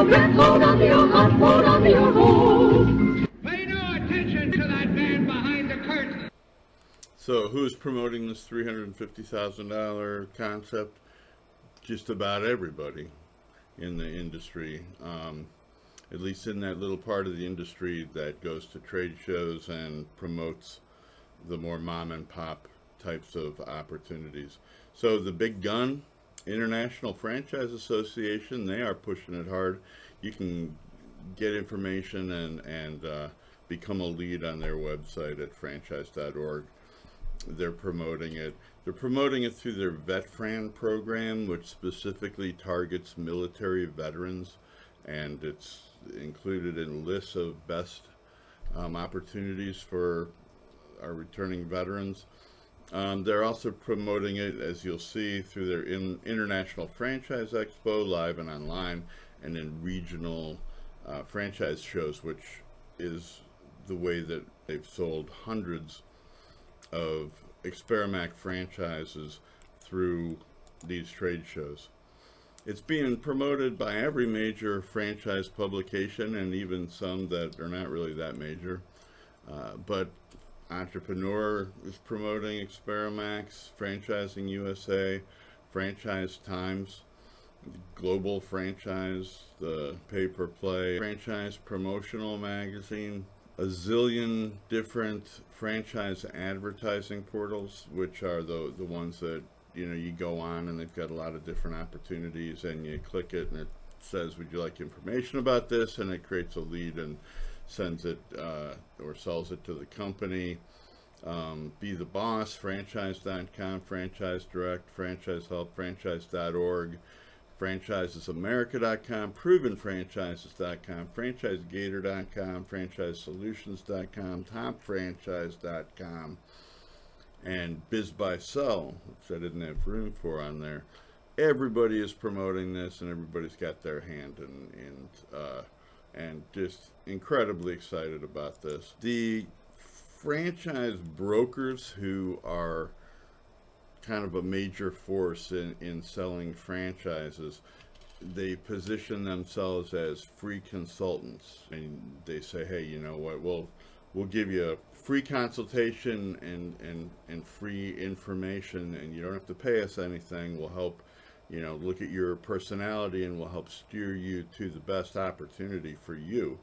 your black coat, under your hot coat, under your hose. Pay no attention to that man behind the curtain. So who's promoting this $350,000 concept? Just about everybody in the industry, at least in that little part of the industry that goes to trade shows and promotes the more mom and pop types of opportunities. So the big gun, International Franchise Association, they are pushing it hard. You can get information and become a lead on their website at franchise.org. They're promoting it. They're promoting it through their VetFran program, which specifically targets military veterans, and it's included in lists of best opportunities for our returning veterans. They're also promoting it, as you'll see, through their International Franchise Expo, live and online, and in regional franchise shows, which is the way that they've sold hundreds of Experimac franchises through these trade shows. It's being promoted by every major franchise publication, and even some that are not really that major. But Entrepreneur is promoting Experimax, Franchising USA, Franchise Times, Global Franchise, the Pay-Per-Play, Franchise Promotional Magazine, a zillion different franchise advertising portals, which are the ones that, you know, you go on and they've got a lot of different opportunities, and you click it and it says, would you like information about this, and it creates a lead and sends it or sells it to the company. Be the Boss, franchise.com, Franchise Direct, Franchise Help, franchise.org, franchisesamerica.com, provenfranchises.com, franchisegator.com, franchisesolutions.com, topfranchise.com, and BizBuySell, which I didn't have room for on there. Everybody is promoting this, and everybody's got their hand and just incredibly excited about this. The franchise brokers, who are kind of a major force in selling franchises, they position themselves as free consultants, and they say, hey, you know what, we'll give you a free consultation and free information, and you don't have to pay us anything. We'll help, you know, look at your personality, and we'll help steer you to the best opportunity for you.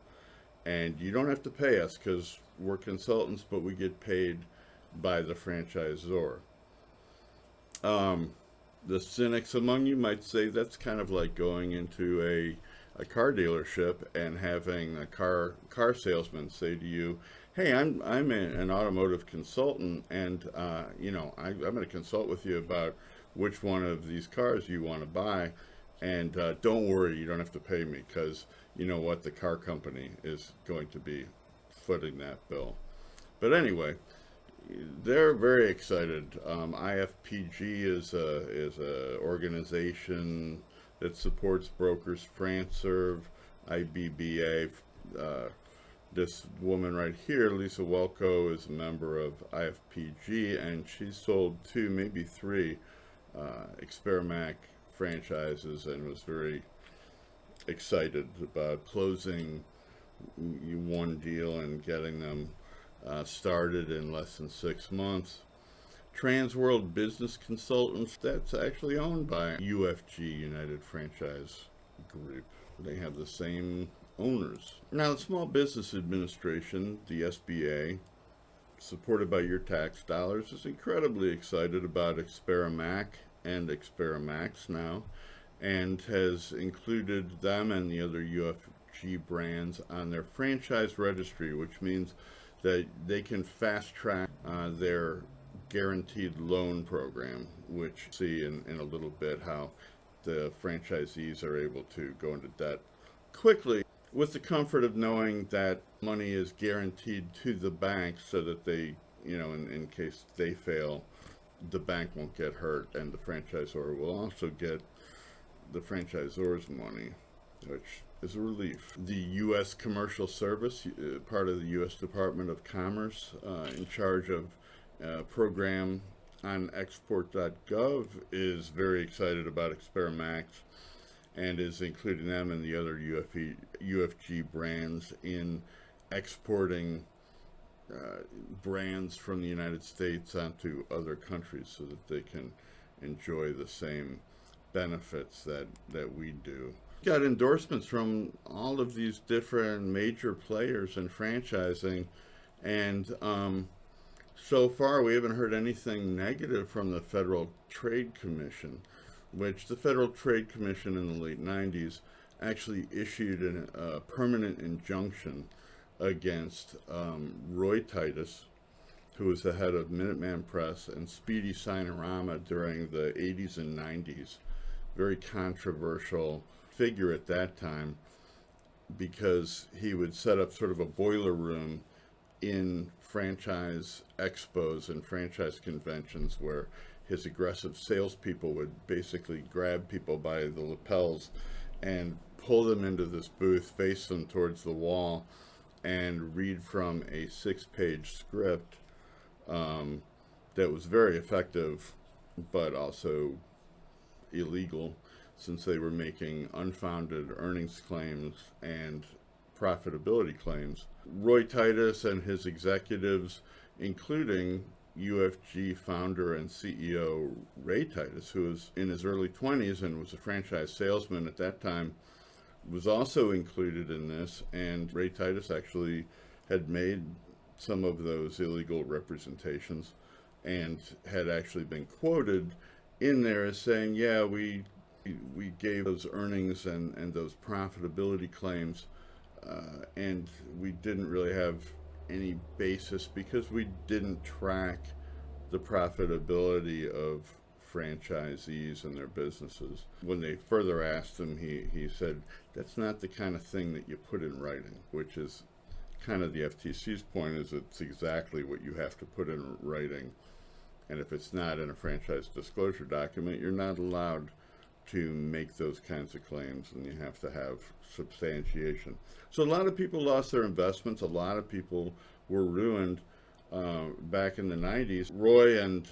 And you don't have to pay us because we're consultants, but we get paid by the franchisor. The cynics among you might say that's kind of like going into a car dealership and having a car salesman say to you, hey, I'm an automotive consultant, and you know, I'm going to consult with you about which one of these cars you want to buy, and don't worry, you don't have to pay me, because you know what, the car company is going to be footing that bill. But anyway, they're very excited. IFPG is a organization that supports brokers. FranceServe, IBBA. This woman right here, Lisa Welko, is a member of IFPG, and she's sold 2, maybe 3 Experimac franchises, and was very excited about closing one deal and getting them started in less than 6 months. Transworld Business Consultants, that's actually owned by UFG United Franchise Group. They have the same owners. Now, the Small Business Administration, the SBA, supported by your tax dollars, is incredibly excited about Experimac and Experimax now, and has included them and the other UFG brands on their franchise registry, which means that they can fast track their guaranteed loan program, which we'll see in a little bit how the franchisees are able to go into debt quickly with the comfort of knowing that money is guaranteed to the bank, so that they, you know, in case they fail, the bank won't get hurt, and the franchisor will also get the franchisor's money, which is a relief. The U.S. Commercial Service, part of the U.S. Department of Commerce, in charge of program on export.gov, is very excited about Experimax and is including them and the other UFG brands in exporting brands from the United States onto other countries so that they can enjoy the same benefits that we do. Got endorsements from all of these different major players in franchising, and so far we haven't heard anything negative from the Federal Trade Commission, which the Federal Trade Commission in the late 90s actually issued a permanent injunction against Ray Titus, who was the head of Minuteman Press, and Speedy Sinorama during the 80s and 90s. Very controversial figure at that time, because he would set up sort of a boiler room in franchise expos and franchise conventions where his aggressive salespeople would basically grab people by the lapels and pull them into this booth, face them towards the wall, and read from a 6-page script that was very effective, but also illegal, since they were making unfounded earnings claims and profitability claims. Ray Titus and his executives, including UFG founder and CEO Ray Titus, who was in his early 20s and was a franchise salesman at that time, was also included in this. And Ray Titus actually had made some of those illegal representations and had actually been quoted in there as saying, yeah, we gave those earnings and those profitability claims, and we didn't really have any basis because we didn't track the profitability of franchisees and their businesses. When they further asked him, he said, that's not the kind of thing that you put in writing, which is kind of the FTC's point, is it's exactly what you have to put in writing. And if it's not in a franchise disclosure document, you're not allowed to make those kinds of claims, and you have to have substantiation. So a lot of people lost their investments. A lot of people were ruined back in the 90s. Roy and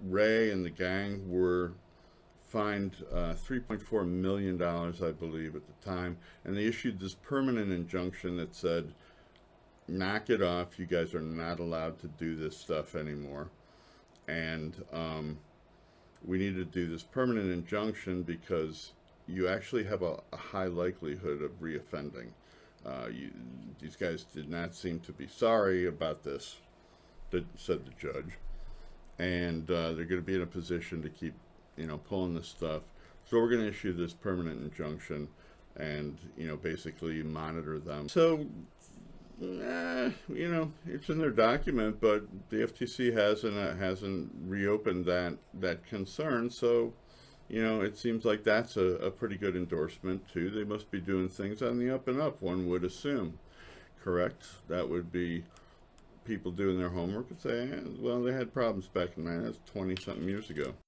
Ray and the gang were fined $3.4 million, I believe, at the time, and they issued this permanent injunction that said, knock it off, you guys are not allowed to do this stuff anymore. And we need to do this permanent injunction because you actually have a high likelihood of reoffending. These guys did not seem to be sorry about this, said the judge, and they're going to be in a position to keep, pulling this stuff. So we're going to issue this permanent injunction and, basically monitor them. So, it's in their document, but the FTC hasn't reopened that concern. So, it seems like that's a pretty good endorsement too. They must be doing things on the up and up, one would assume. Correct? That would be people doing their homework and saying, well, they had problems back in that's 20-something years ago.